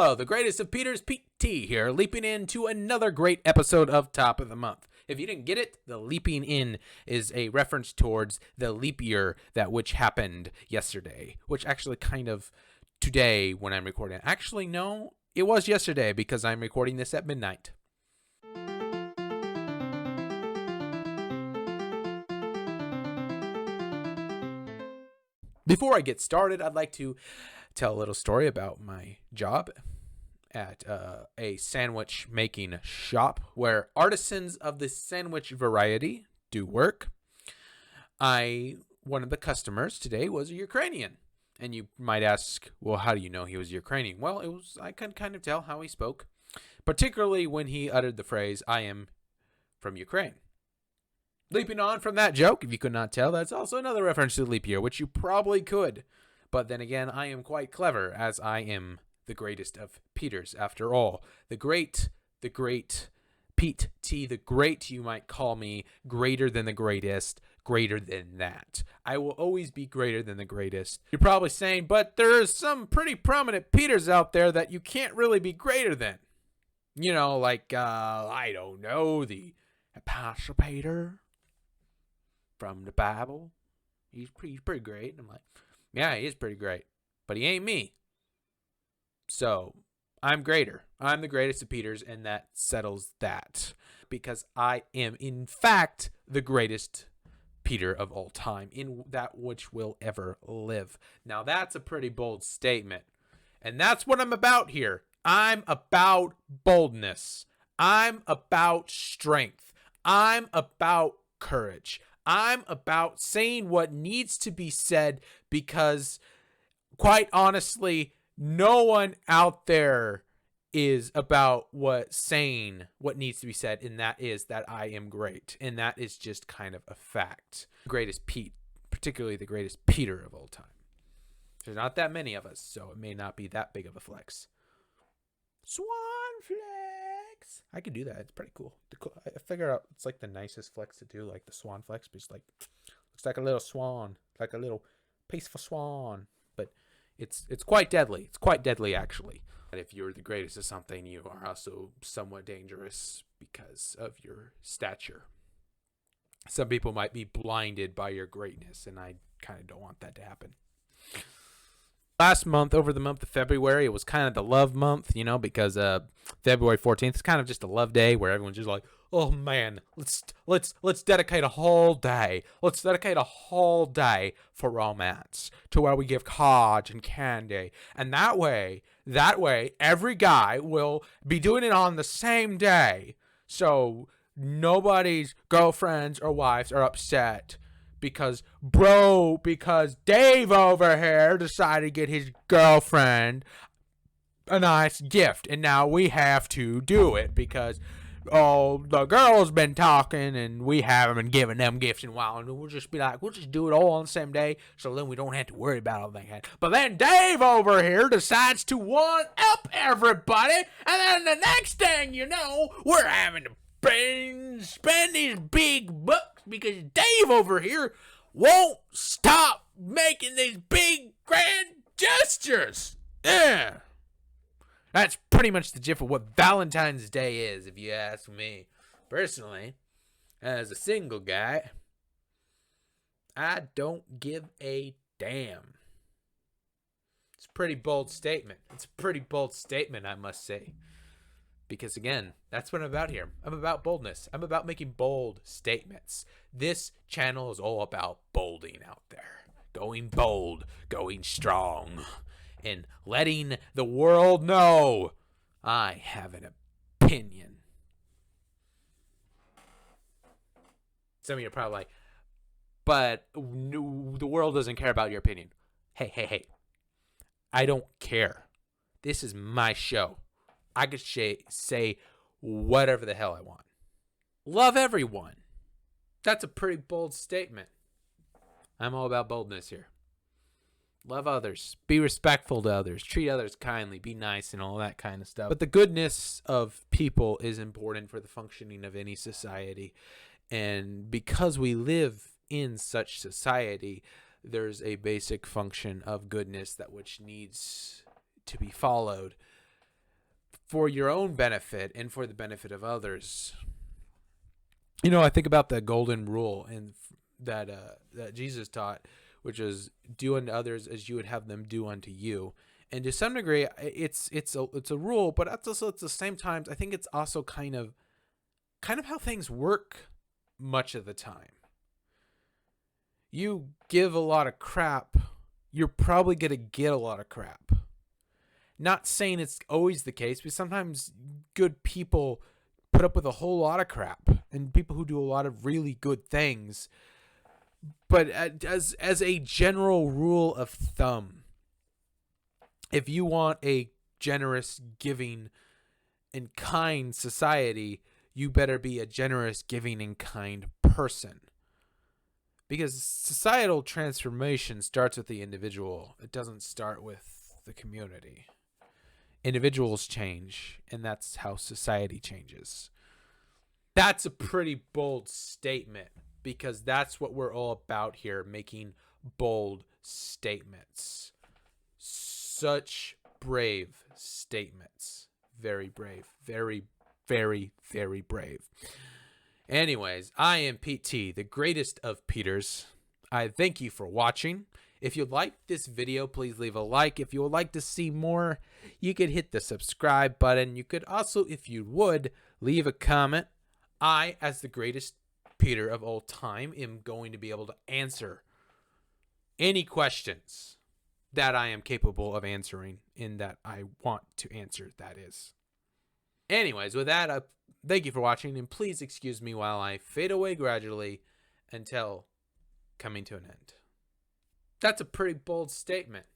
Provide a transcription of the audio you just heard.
Hello, the greatest of Peters, Pete T here, leaping into another great episode of Top of the Month. If you didn't get it, the leaping in is a reference towards the leap year that which happened yesterday, which actually kind of today when I'm recording. Actually, no, it was yesterday because I'm recording this at midnight. Before I get started, I'd like to tell a little story about my job at a sandwich making shop where artisans of the sandwich variety do work. One of the customers today was a Ukrainian. And you might ask, well, how do you know he was Ukrainian? Well, I could kind of tell how he spoke, particularly when he uttered the phrase, "I am from Ukraine." Leaping on from that joke, if you could not tell, that's also another reference to leap year, which you probably could. But then again, I am quite clever, as I am the greatest of Peters, after all. The great Pete T, the great, you might call me, greater than the greatest, greater than that. I will always be greater than the greatest. You're probably saying, but there's some pretty prominent Peters out there that you can't really be greater than. You know, like, I don't know, the Apostle Peter from the Bible. He's pretty great. And I'm like, yeah, he is pretty great, but he ain't me. So I'm greater. I'm the greatest of Peters, and that settles that because I am, in fact, the greatest Peter of all time in that which will ever live. Now, that's a pretty bold statement, and that's what I'm about here. I'm about boldness. I'm about strength. I'm about courage. I'm about saying what needs to be said because, quite honestly, no one out there is about saying what needs to be said, and that is that I am great, and that is just kind of a fact. Greatest Pete, particularly the greatest Peter of all time. There's not that many of us, so it may not be that big of a flex. Swan flex. I could do that. It's pretty cool. I figure out it's like the nicest flex to do, like the swan flex, but it's like looks like a little swan, like a little peaceful swan, but it's quite deadly. It's quite deadly, actually. And if you're the greatest of something, you are also somewhat dangerous because of your stature. Some people might be blinded by your greatness, and I kind of don't want that to happen. Last month, over the month of February, it was kind of the love month, you know, because February 14th is kind of just a love day where everyone's just like, oh man, let's dedicate a whole day. Let's dedicate a whole day for romance, to where we give cards and candy, and that way, every guy will be doing it on the same day, so nobody's girlfriends or wives are upset. Because Dave over here decided to get his girlfriend a nice gift. And now we have to do it because, the girl's been talking and we haven't been giving them gifts in a while. And we'll just be like, we'll just do it all on the same day so then we don't have to worry about all that. But then Dave over here decides to one up everybody. And then the next thing you know, we're having to spend these big bucks because Dave over here won't stop making these big grand gestures. Yeah. That's pretty much the gist of what Valentine's Day is, if you ask me. Personally, as a single guy, I don't give a damn. It's a pretty bold statement. I must say. Because again, that's what I'm about here. I'm about boldness. I'm about making bold statements. This channel is all about bolding out there. Going bold, going strong, and letting the world know I have an opinion. Some of you are probably like, but the world doesn't care about your opinion. Hey. I don't care. This is my show. I could say whatever the hell I want. Love everyone. That's a pretty bold statement. I'm all about boldness here. Love others. Be respectful to others. Treat others kindly. Be nice and all that kind of stuff. But the goodness of people is important for the functioning of any society. And because we live in such society, there's a basic function of goodness that which needs to be followed. for your own benefit and for the benefit of others. You know, I think about the golden rule and that Jesus taught, which is do unto others as you would have them do unto you. And to some degree, it's a rule, but also at the same time, I think it's also kind of how things work much of the time. You give a lot of crap, you're probably going to get a lot of crap. Not saying it's always the case, but sometimes good people put up with a whole lot of crap, and people who do a lot of really good things. But as a general rule of thumb, if you want a generous, giving, and kind society, you better be a generous, giving, and kind person. Because societal transformation starts with the individual. It doesn't start with the community. Individuals change, and that's how society changes. That's a pretty bold statement, because that's what we're all about here, making bold statements. Such brave statements. Very brave. Very, very, very brave. Anyways, I am Pete T, the greatest of Peters. I thank you for watching. If you liked this video, please leave a like. If you would like to see more, you could hit the subscribe button. You could also, if you would, leave a comment. I, as the greatest Peter of all time, am going to be able to answer any questions that I am capable of answering and that I want to answer, that is. Anyways, with that, thank you for watching, and please excuse me while I fade away gradually until coming to an end. That's a pretty bold statement.